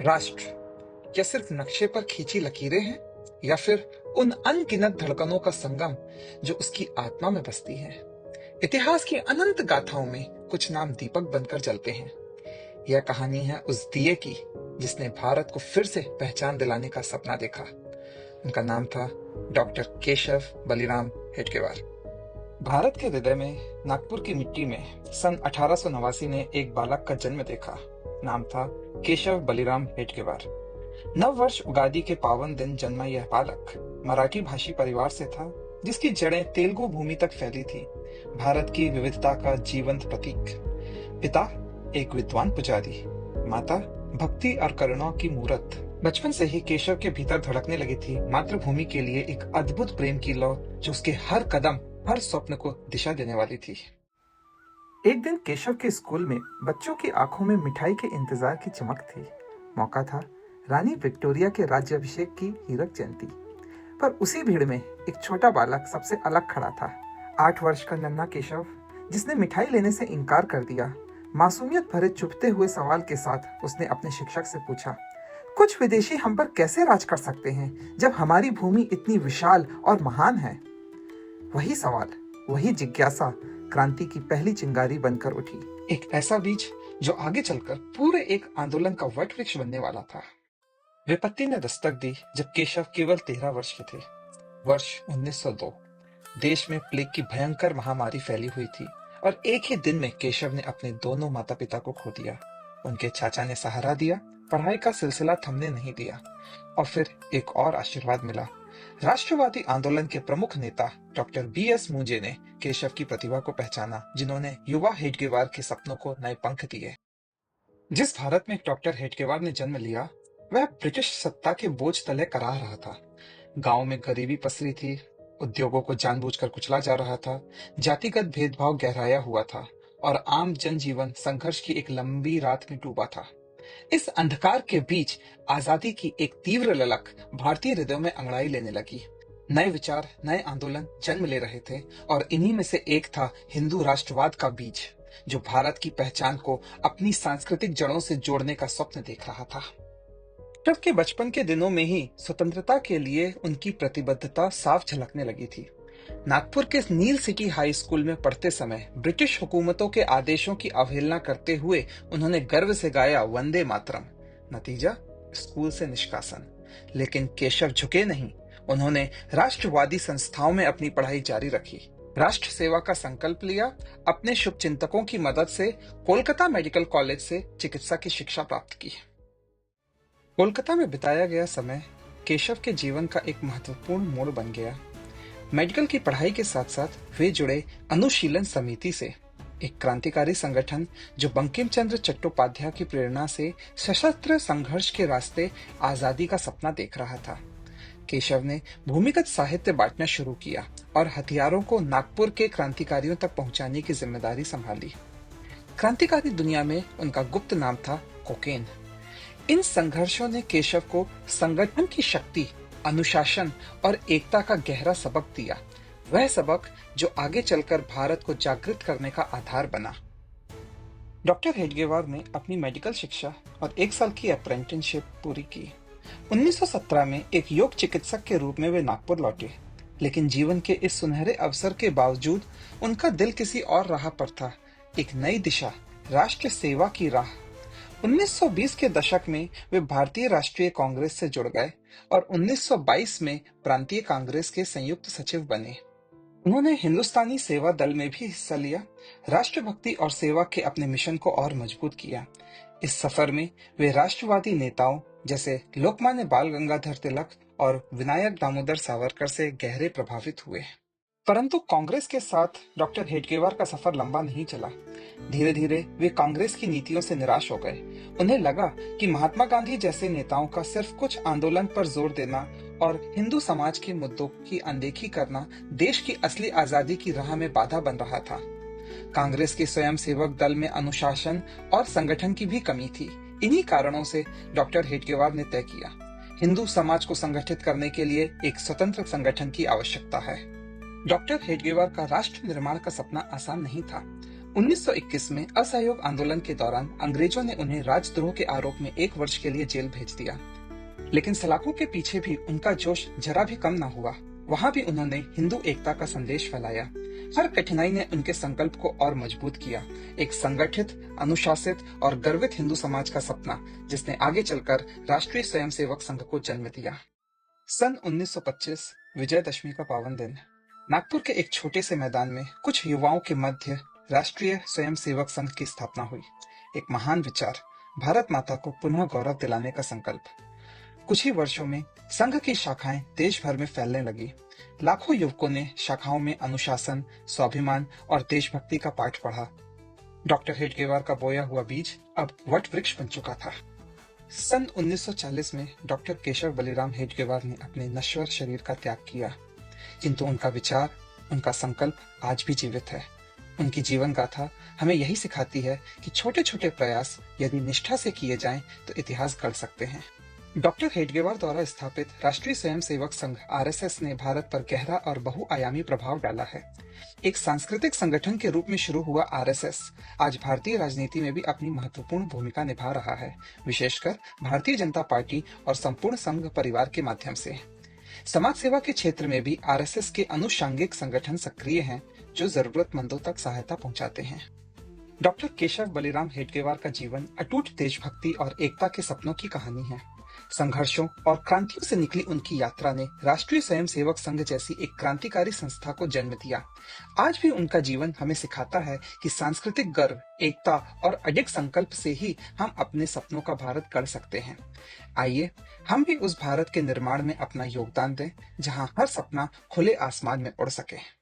राष्ट्र क्या सिर्फ नक्शे पर खींची लकीरें हैं या फिर उन अनगिनत धड़कनों का संगम जो उसकी आत्मा में बसती है। इतिहास की अनंत गाथाओं में कुछ नाम दीपक बनकर जलते हैं। यह कहानी है उस दिए की जिसने भारत को फिर से पहचान दिलाने का सपना देखा। उनका नाम था डॉक्टर केशव बलिराम हेडगेवार। भारत के हृदय में नागपुर की मिट्टी में सन 1889 ने एक बालक का जन्म देखा। नाम था केशव बलिराम हेडगेवार। नव वर्ष उगादी के पावन दिन जन्मा यह बालक मराठी भाषी परिवार से था, जिसकी जड़ें तेलुगु भूमि तक फैली थी। भारत की विविधता का जीवंत प्रतीक। पिता एक विद्वान पुजारी, माता भक्ति और करुणा की मूरत। बचपन से ही केशव के भीतर धड़कने लगी थी मातृभूमि के लिए एक अद्भुत प्रेम की लौ जो उसके हर कदम, हर स्वप्न को दिशा देने वाली थी। एक दिन केशव के स्कूल में बच्चों की आंखों में मिठाई के इंतजार की चमक थी। मौका था रानी विक्टोरिया के राज्याभिषेक की हीरक जयंती। पर उसी भीड़ में एक छोटा बालक सबसे अलग खड़ा था। 8 वर्ष का नन्हा केशव, जिसने मिठाई लेने से इनकार कर दिया। मासूमियत भरे चुभते हुए सवाल के साथ उसने अपने शिक्षक से पूछा, कुछ विदेशी हम पर कैसे राज कर सकते हैं जब हमारी भूमि इतनी विशाल और महान है? वही सवाल, वही जिज्ञासा क्रांति की पहली चिंगारी बनकर उठी। एक ऐसा बीज जो आगे चलकर पूरे एक आंदोलन का वट वृक्ष बनने वाला था। विपत्ति ने दस्तक दी जब केशव केवल 13 वर्ष के थे। वर्ष 1902। देश में प्लेग की भयंकर महामारी फैली हुई थी और एक ही दिन में केशव ने अपने दोनों माता पिता को खो दिया। उनके चाचा ने सहारा दिया, पढ़ाई का सिलसिला थमने नहीं दिया और फिर एक और आशीर्वाद मिला। राष्ट्रवादी आंदोलन के प्रमुख नेता डॉक्टर बीएस मुंजे ने केशव की प्रतिभा को पहचाना, जिन्होंने युवा हेडगेवार के सपनों को नए पंख दिए। जिस भारत में डॉक्टर हेडगेवार ने जन्म लिया, वह ब्रिटिश सत्ता के बोझ तले कराह रहा था। गांव में गरीबी पसरी थी, उद्योगों को जानबूझकर कुचला जा रहा था, जातिगत भेदभाव गहराया हुआ था और आम जनजीवन संघर्ष की एक लंबी रात में डूबा था। इस अंधकार के बीच आजादी की एक तीव्र ललक भारतीय हृदयों में अंगड़ाई लेने लगी। नए विचार, नए आंदोलन जन्म ले रहे थे और इन्हीं में से एक था हिंदू राष्ट्रवाद का बीज, जो भारत की पहचान को अपनी सांस्कृतिक जड़ों से जोड़ने का स्वप्न देख रहा था। केशव के बचपन के दिनों में ही स्वतंत्रता के लिए उनकी प्रतिबद्धता साफ झलकने लगी थी। नागपुर के नील सिटी हाई स्कूल में पढ़ते समय ब्रिटिश हुकूमतों के आदेशों की अवहेलना करते हुए उन्होंने गर्व से गाया वंदे मातरम। नतीजा स्कूल से निष्कासन। लेकिन केशव झुके नहीं। उन्होंने राष्ट्रवादी संस्थाओं में अपनी पढ़ाई जारी रखी, राष्ट्र सेवा का संकल्प लिया। अपने शुभचिंतकों की मदद से कोलकाता मेडिकल कॉलेज से चिकित्सा की शिक्षा प्राप्त की। कोलकाता में बिताया गया समय केशव के जीवन का एक महत्वपूर्ण मोड़ बन गया। मेडिकल की पढ़ाई के साथ साथ वे जुड़े अनुशीलन समिति से, एक क्रांतिकारी संगठन जो बंकिम चंद्र चट्टोपाध्याय की प्रेरणा से सशस्त्र संघर्ष के रास्ते आजादी का सपना देख रहा था। केशव ने भूमिगत साहित्य बांटना शुरू किया और हथियारों को नागपुर के क्रांतिकारियों तक पहुंचाने की जिम्मेदारी संभाली। क्रांतिकारी दुनिया में उनका गुप्त नाम था कोकेन। इन संघर्षों ने केशव को संगठन की शक्ति, अनुशासन और एकता का गहरा सबक दिया, वह सबक जो आगे चलकर भारत को जागृत करने का आधार बना। डॉक्टर हेडगेवार ने अपनी मेडिकल शिक्षा और 1 साल की अप्रेंटिसशिप पूरी की। 1917 में एक योग चिकित्सक के रूप में वे नागपुर लौटे, लेकिन जीवन के इस सुनहरे अवसर के बावजूद उनका दिल किसी और राह पर था, एक नई दिशा, राष्ट्र सेवा की राह। 1920 के दशक में वे भारतीय राष्ट्रीय कांग्रेस से जुड़ गए और 1922 में प्रांतीय कांग्रेस के संयुक्त सचिव बने। उन्होंने हिंदुस्तानी सेवा दल में भी हिस्सा लिया, राष्ट्रभक्ति और सेवा के अपने मिशन को और मजबूत किया। इस सफर में वे राष्ट्रवादी नेताओं जैसे लोकमान्य बाल गंगाधर तिलक और विनायक दामोदर सावरकर से गहरे प्रभावित हुए। परंतु कांग्रेस के साथ डॉक्टर हेडगेवार का सफर लंबा नहीं चला। धीरे धीरे वे कांग्रेस की नीतियों से निराश हो गए। उन्हें लगा कि महात्मा गांधी जैसे नेताओं का सिर्फ कुछ आंदोलन पर जोर देना और हिंदू समाज के मुद्दों की अनदेखी करना देश की असली आजादी की राह में बाधा बन रहा था। कांग्रेस के स्वयंसेवक दल में अनुशासन और संगठन की भी कमी थी। इन्हीं कारणों से डॉक्टर हेडगेवार ने तय किया, हिंदू समाज को संगठित करने के लिए एक स्वतंत्र संगठन की आवश्यकता है। डॉक्टर हेडगेवार का राष्ट्र निर्माण का सपना आसान नहीं था। 1921 में असहयोग आंदोलन के दौरान अंग्रेजों ने उन्हें राजद्रोह के आरोप में 1 वर्ष के लिए जेल भेज दिया। लेकिन सलाखों के पीछे भी उनका जोश जरा भी कम न हुआ। वहां भी उन्होंने हिंदू एकता का संदेश फैलाया। हर कठिनाई ने उनके संकल्प को और मजबूत किया। एक संगठित, अनुशासित और गर्वित हिंदू समाज का सपना, जिसने आगे चलकर राष्ट्रीय स्वयंसेवक संघ को जन्म दिया। सन 1925 विजयदशमी का पावन दिन। नागपुर के एक छोटे से मैदान में कुछ युवाओं के मध्य राष्ट्रीय स्वयंसेवक संघ की स्थापना हुई। एक महान विचार, भारत माता को पुनः गौरव दिलाने का संकल्प। कुछ ही वर्षों में संघ की शाखाएं देश भर में फैलने लगी। लाखों युवकों ने शाखाओं में अनुशासन, स्वाभिमान और देशभक्ति का पाठ पढ़ा। डॉक्टर हेडगेवार का बोया हुआ बीज अब वट वृक्ष बन चुका था। सन 1940 में डॉक्टर केशव बलिराम हेडगेवार ने अपने नश्वर शरीर का त्याग किया, किंतु उनका विचार, उनका संकल्प आज भी जीवित है। उनकी जीवन गाथा हमें यही सिखाती है कि छोटे छोटे प्रयास यदि निष्ठा से किए जाएं तो इतिहास गढ़ सकते हैं। डॉक्टर हेडगेवार द्वारा स्थापित राष्ट्रीय स्वयंसेवक संघ आरएसएस ने भारत पर गहरा और बहुआयामी प्रभाव डाला है। एक सांस्कृतिक संगठन के रूप में शुरू हुआ आरएसएस आज भारतीय राजनीति में भी अपनी महत्वपूर्ण भूमिका निभा रहा है, विशेषकर भारतीय जनता पार्टी और संपूर्ण संघ परिवार के माध्यम से। समाज सेवा के क्षेत्र में भी आरएसएस के अनुषंगिक संगठन सक्रिय हैं, जो जरूरतमंदों तक सहायता पहुंचाते हैं। डॉक्टर केशव बलिराम हेडगेवार का जीवन अटूट देशभक्ति और एकता के सपनों की कहानी है। संघर्षों और क्रांतियों से निकली उनकी यात्रा ने राष्ट्रीय स्वयंसेवक संघ जैसी एक क्रांतिकारी संस्था को जन्म दिया। आज भी उनका जीवन हमें सिखाता है कि सांस्कृतिक गर्व, एकता और अडिग संकल्प से ही हम अपने सपनों का भारत गढ़ सकते हैं। आइए हम भी उस भारत के निर्माण में अपना योगदान दें, जहां हर सपना खुले आसमान में उड़ सके।